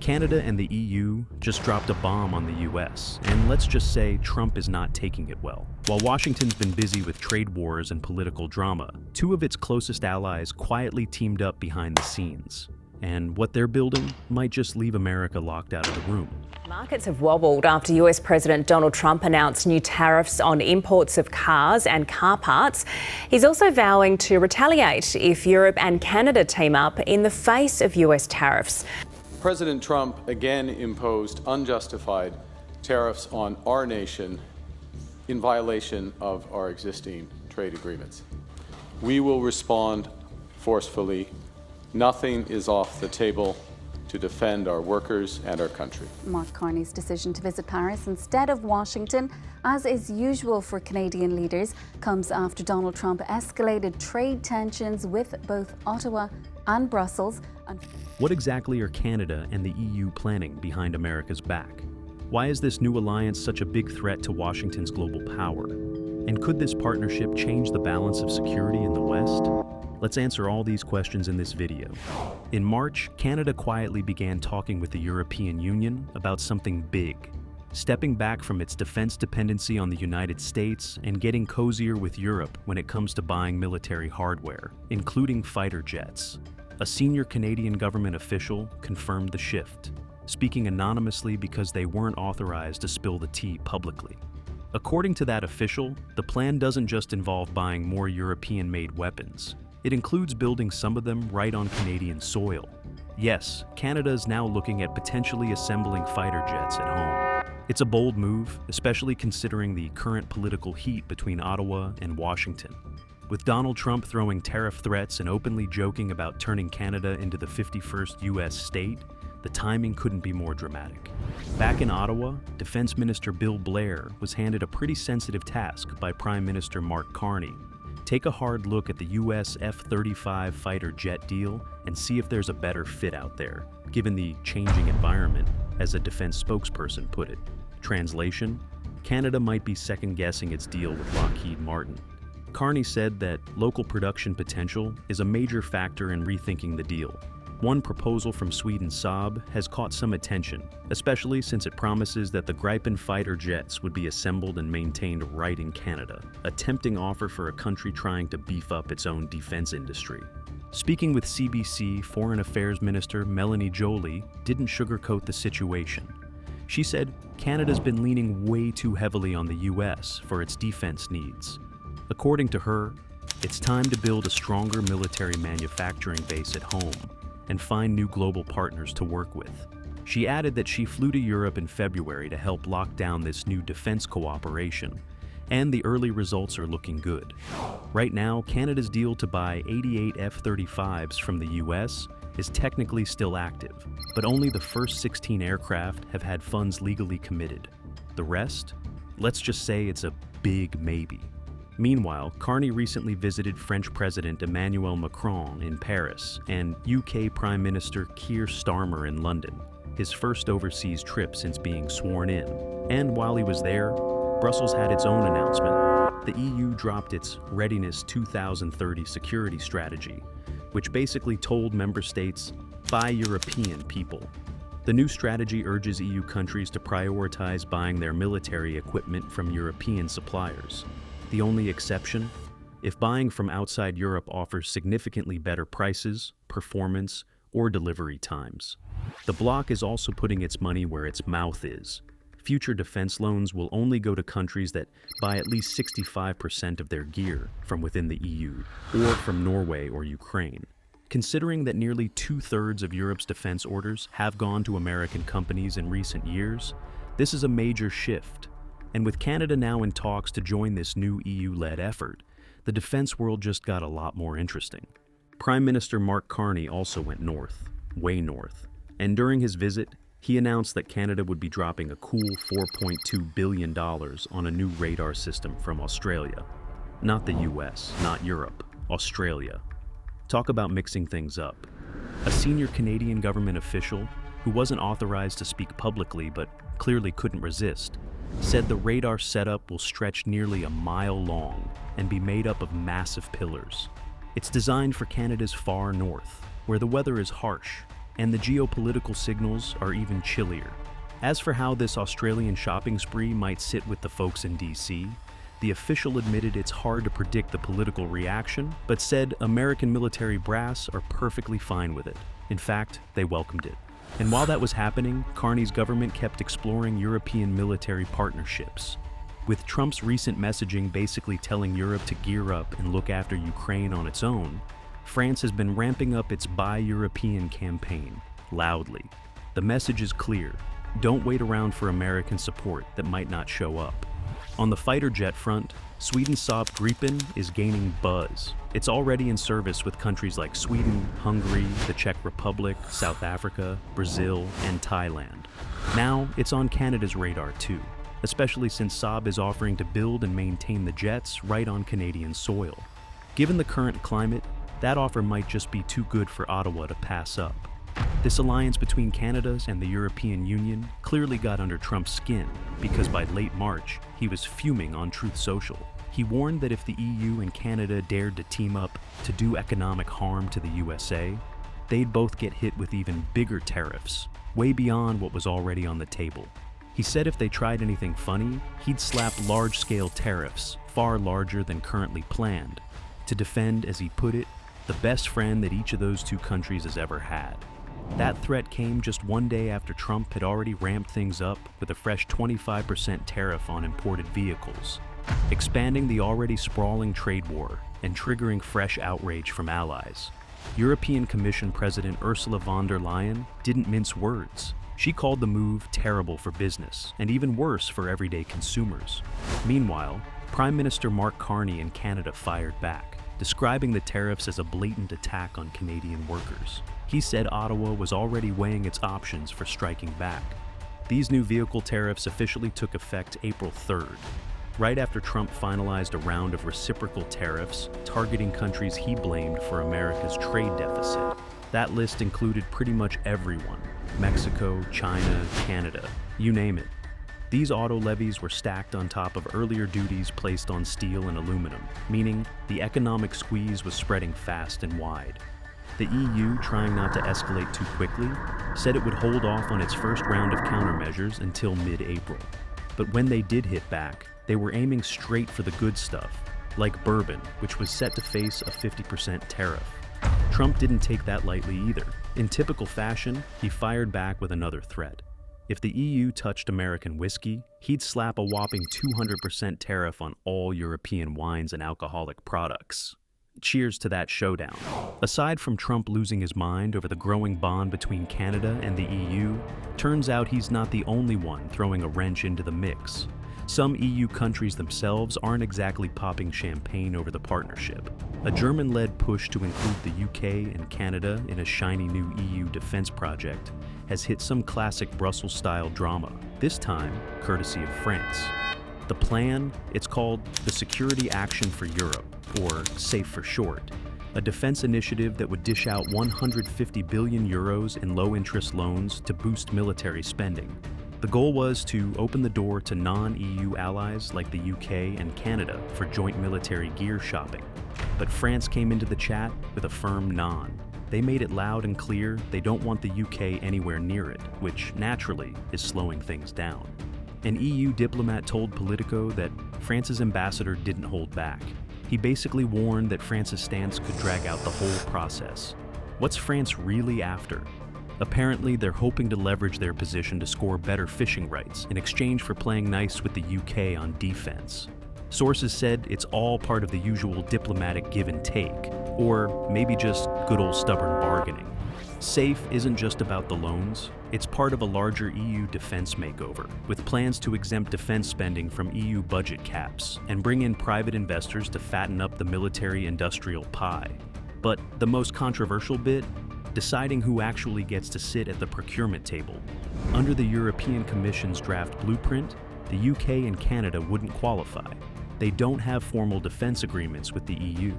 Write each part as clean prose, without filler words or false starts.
Canada and the EU just dropped a bomb on the US, and let's just say Trump is not taking it well. While Washington's been busy with trade wars and political drama, two of its closest allies quietly teamed up behind the scenes. And what they're building might just leave America locked out of the room. Markets have wobbled after US President Donald Trump announced new tariffs on imports of cars and car parts. He's also vowing to retaliate if Europe and Canada team up in the face of US tariffs. President Trump again imposed unjustified tariffs on our nation in violation of our existing trade agreements. We will respond forcefully. Nothing is off the table to defend our workers and our country. Mark Carney's decision to visit Paris instead of Washington, as is usual for Canadian leaders, comes after Donald Trump escalated trade tensions with both Ottawa and Brussels. What exactly are Canada and the EU planning behind America's back? Why is this new alliance such a big threat to Washington's global power? And could this partnership change the balance of security in the West? Let's answer all these questions in this video. In March, Canada quietly began talking with the European Union about something big, stepping back from its defense dependency on the United States and getting cozier with Europe when it comes to buying military hardware, including fighter jets. A senior Canadian government official confirmed the shift, speaking anonymously because they weren't authorized to spill the tea publicly. According to that official, the plan doesn't just involve buying more European-made weapons. It includes building some of them right on Canadian soil. Yes, Canada is now looking at potentially assembling fighter jets at home. It's a bold move, especially considering the current political heat between Ottawa and Washington. With Donald Trump throwing tariff threats and openly joking about turning Canada into the 51st U.S. state, the timing couldn't be more dramatic. Back in Ottawa, Defense Minister Bill Blair was handed a pretty sensitive task by Prime Minister Mark Carney. Take a hard look at the U.S. F-35 fighter jet deal and see if there's a better fit out there, given the changing environment, as a defense spokesperson put it. Translation: Canada might be second-guessing its deal with Lockheed Martin. Carney said that local production potential is a major factor in rethinking the deal. One proposal from Sweden's Saab has caught some attention, especially since it promises that the Gripen fighter jets would be assembled and maintained right in Canada, a tempting offer for a country trying to beef up its own defense industry. Speaking with CBC, Foreign Affairs Minister Melanie Joly didn't sugarcoat the situation. She said Canada's been leaning way too heavily on the US for its defense needs. According to her, it's time to build a stronger military manufacturing base at home and find new global partners to work with. She added that she flew to Europe in February to help lock down this new defense cooperation, and the early results are looking good. Right now, Canada's deal to buy 88 F-35s from the US is technically still active, but only the first 16 aircraft have had funds legally committed. The rest? Let's just say it's a big maybe. Meanwhile, Carney recently visited French President Emmanuel Macron in Paris and UK Prime Minister Keir Starmer in London, his first overseas trip since being sworn in. And while he was there, Brussels had its own announcement. The EU dropped its Readiness 2030 security strategy, which basically told member states, buy European people. The new strategy urges EU countries to prioritize buying their military equipment from European suppliers. The only exception? If buying from outside Europe offers significantly better prices, performance, or delivery times. The bloc is also putting its money where its mouth is. Future defense loans will only go to countries that buy at least 65% of their gear from within the EU, or from Norway or Ukraine. Considering that nearly 2/3 of Europe's defense orders have gone to American companies in recent years, this is a major shift. And with Canada now in talks to join this new EU-led effort, the defense world just got a lot more interesting. Prime Minister Mark Carney also went north, way north, and during his visit, he announced that Canada would be dropping a cool $4.2 billion on a new radar system from Australia. Not the US, not Europe, Australia. Talk about mixing things up. A senior Canadian government official, who wasn't authorized to speak publicly but clearly couldn't resist, said the radar setup will stretch nearly a mile long and be made up of massive pillars. It's designed for Canada's far north, where the weather is harsh, and the geopolitical signals are even chillier. As for how this Australian shopping spree might sit with the folks in DC, the official admitted it's hard to predict the political reaction, but said American military brass are perfectly fine with it. In fact, they welcomed it. And while that was happening, Carney's government kept exploring European military partnerships. With Trump's recent messaging basically telling Europe to gear up and look after Ukraine on its own, France has been ramping up its Buy European campaign, loudly. The message is clear. Don't wait around for American support that might not show up. On the fighter jet front, Sweden's Saab Gripen is gaining buzz. It's already in service with countries like Sweden, Hungary, the Czech Republic, South Africa, Brazil, and Thailand. Now, it's on Canada's radar too, especially since Saab is offering to build and maintain the jets right on Canadian soil. Given the current climate, that offer might just be too good for Ottawa to pass up. This alliance between Canada's and the European Union clearly got under Trump's skin because by late March, he was fuming on Truth Social. He warned that if the EU and Canada dared to team up to do economic harm to the USA, they'd both get hit with even bigger tariffs, way beyond what was already on the table. He said if they tried anything funny, he'd slap large-scale tariffs, far larger than currently planned, to defend, as he put it, the best friend that each of those two countries has ever had. That threat came just one day after Trump had already ramped things up with a fresh 25% tariff on imported vehicles, expanding the already sprawling trade war and triggering fresh outrage from allies. European Commission President Ursula von der Leyen didn't mince words. She called the move terrible for business and even worse for everyday consumers. Meanwhile, Prime Minister Mark Carney in Canada fired back, describing the tariffs as a blatant attack on Canadian workers. He said Ottawa was already weighing its options for striking back. These new vehicle tariffs officially took effect April 3rd, right after Trump finalized a round of reciprocal tariffs targeting countries he blamed for America's trade deficit. That list included pretty much everyone: Mexico, China, Canada, you name it. These auto levies were stacked on top of earlier duties placed on steel and aluminum, meaning the economic squeeze was spreading fast and wide. The EU, trying not to escalate too quickly, said it would hold off on its first round of countermeasures until mid-April. But when they did hit back, they were aiming straight for the good stuff, like bourbon, which was set to face a 50% tariff. Trump didn't take that lightly either. In typical fashion, he fired back with another threat. If the EU touched American whiskey, he'd slap a whopping 200% tariff on all European wines and alcoholic products. Cheers to that showdown. Aside from Trump losing his mind over the growing bond between Canada and the EU, turns out he's not the only one throwing a wrench into the mix. Some EU countries themselves aren't exactly popping champagne over the partnership. A German-led push to include the UK and Canada in a shiny new EU defense project has hit some classic Brussels-style drama, this time courtesy of France. The plan, it's called the Security Action for Europe, or SAFE for short, a defense initiative that would dish out 150 billion euros in low-interest loans to boost military spending. The goal was to open the door to non-EU allies like the UK and Canada for joint military gear shopping. But France came into the chat with a firm non. They made it loud and clear they don't want the UK anywhere near it, which naturally is slowing things down. An EU diplomat told Politico that France's ambassador didn't hold back. He basically warned that France's stance could drag out the whole process. What's France really after? Apparently, they're hoping to leverage their position to score better fishing rights in exchange for playing nice with the UK on defense. Sources said it's all part of the usual diplomatic give and take, or maybe just good old stubborn bargaining. SAFE isn't just about the loans, it's part of a larger EU defense makeover, with plans to exempt defense spending from EU budget caps and bring in private investors to fatten up the military-industrial pie. But the most controversial bit? Deciding who actually gets to sit at the procurement table. Under the European Commission's draft blueprint, the UK and Canada wouldn't qualify. They don't have formal defense agreements with the EU.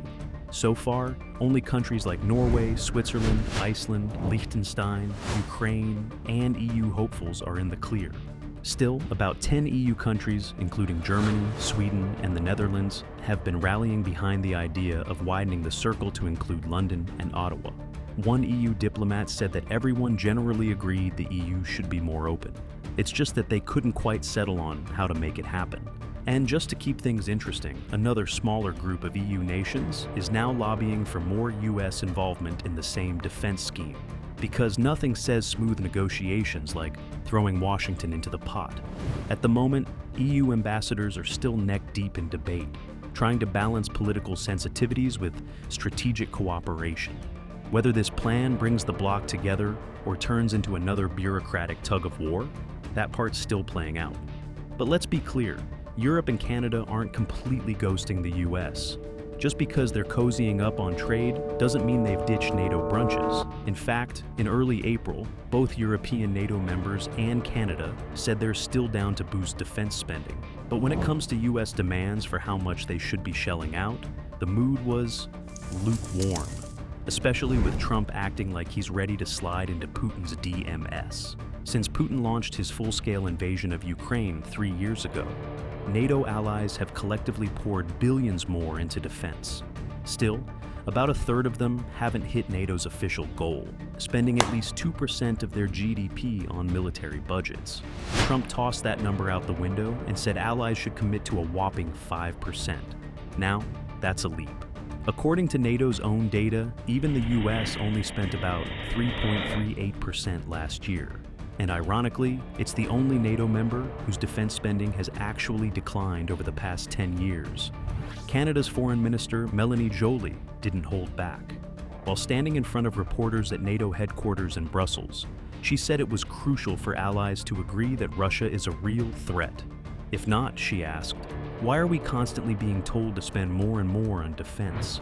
So far, only countries like Norway, Switzerland, Iceland, Liechtenstein, Ukraine, and EU hopefuls are in the clear. Still, about 10 EU countries, including Germany, Sweden, and the Netherlands, have been rallying behind the idea of widening the circle to include London and Ottawa. One EU diplomat said that everyone generally agreed the EU should be more open. It's just that they couldn't quite settle on how to make it happen. And just to keep things interesting, another smaller group of EU nations is now lobbying for more US involvement in the same defense scheme. Because nothing says smooth negotiations like throwing Washington into the pot. At the moment, EU ambassadors are still neck-deep in debate, trying to balance political sensitivities with strategic cooperation. Whether this plan brings the bloc together or turns into another bureaucratic tug-of-war, that part's still playing out. But let's be clear, Europe and Canada aren't completely ghosting the US. Just because they're cozying up on trade doesn't mean they've ditched NATO brunches. In fact, in early April, both European NATO members and Canada said they're still down to boost defense spending. But when it comes to US demands for how much they should be shelling out, the mood was lukewarm, especially with Trump acting like he's ready to slide into Putin's DMS. Since Putin launched his full-scale invasion of Ukraine 3 years ago, NATO allies have collectively poured billions more into defense. Still, about a third of them haven't hit NATO's official goal, spending at least 2% of their GDP on military budgets. Trump tossed that number out the window and said allies should commit to a whopping 5%. Now, that's a leap. According to NATO's own data, even the US only spent about 3.38% last year. And ironically, it's the only NATO member whose defense spending has actually declined over the past 10 years. Canada's Foreign Minister Melanie Joly didn't hold back. While standing in front of reporters at NATO headquarters in Brussels, she said it was crucial for allies to agree that Russia is a real threat. If not, she asked, why are we constantly being told to spend more and more on defense?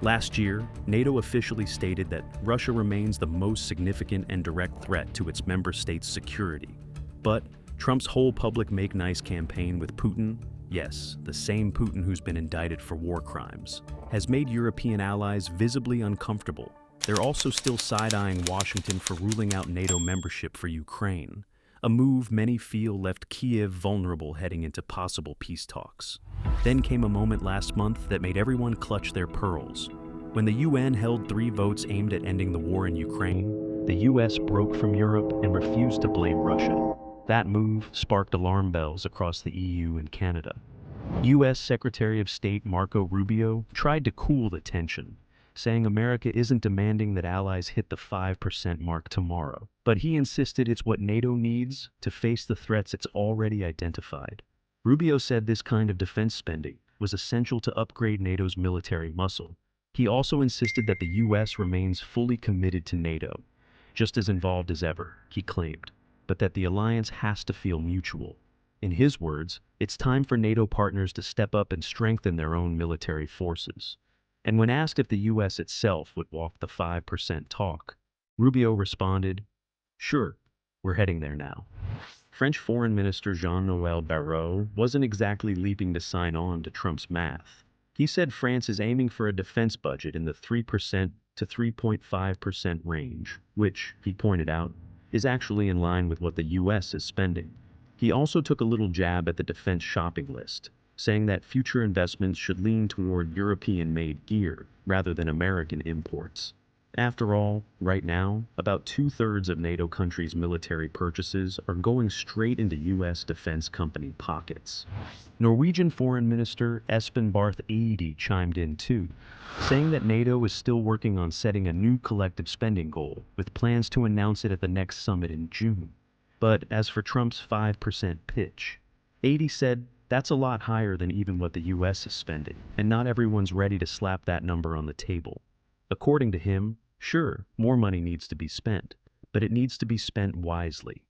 Last year, NATO officially stated that Russia remains the most significant and direct threat to its member states' security. But Trump's whole public make nice campaign with Putin, yes, the same Putin who's been indicted for war crimes, has made European allies visibly uncomfortable. They're also still side-eyeing Washington for ruling out NATO membership for Ukraine, a move many feel left Kyiv vulnerable heading into possible peace talks. Then came a moment last month that made everyone clutch their pearls. When the UN held 3 votes aimed at ending the war in Ukraine, the US broke from Europe and refused to blame Russia. That move sparked alarm bells across the EU and Canada. US Secretary of State Marco Rubio tried to cool the tension, saying America isn't demanding that allies hit the 5% mark tomorrow, but he insisted it's what NATO needs to face the threats it's already identified. Rubio said this kind of defense spending was essential to upgrade NATO's military muscle. He also insisted that the US remains fully committed to NATO, just as involved as ever, he claimed, but that the alliance has to feel mutual. In his words, it's time for NATO partners to step up and strengthen their own military forces. And when asked if the US itself would walk the 5% talk, Rubio responded, "Sure, we're heading there now." French Foreign Minister Jean-Noël Barrot wasn't exactly leaping to sign on to Trump's math. He said France is aiming for a defense budget in the 3% to 3.5% range, which, he pointed out, is actually in line with what the US is spending. He also took a little jab at the defense shopping list, saying that future investments should lean toward European-made gear rather than American imports. After all, right now, about 2/3 of NATO countries' military purchases are going straight into US defense company pockets. Norwegian Foreign Minister Espen Barth Eide chimed in too, saying that NATO is still working on setting a new collective spending goal, with plans to announce it at the next summit in June. But as for Trump's 5% pitch, Eide said that's a lot higher than even what the US is spending, and not everyone's ready to slap that number on the table. According to him, sure, more money needs to be spent, but it needs to be spent wisely.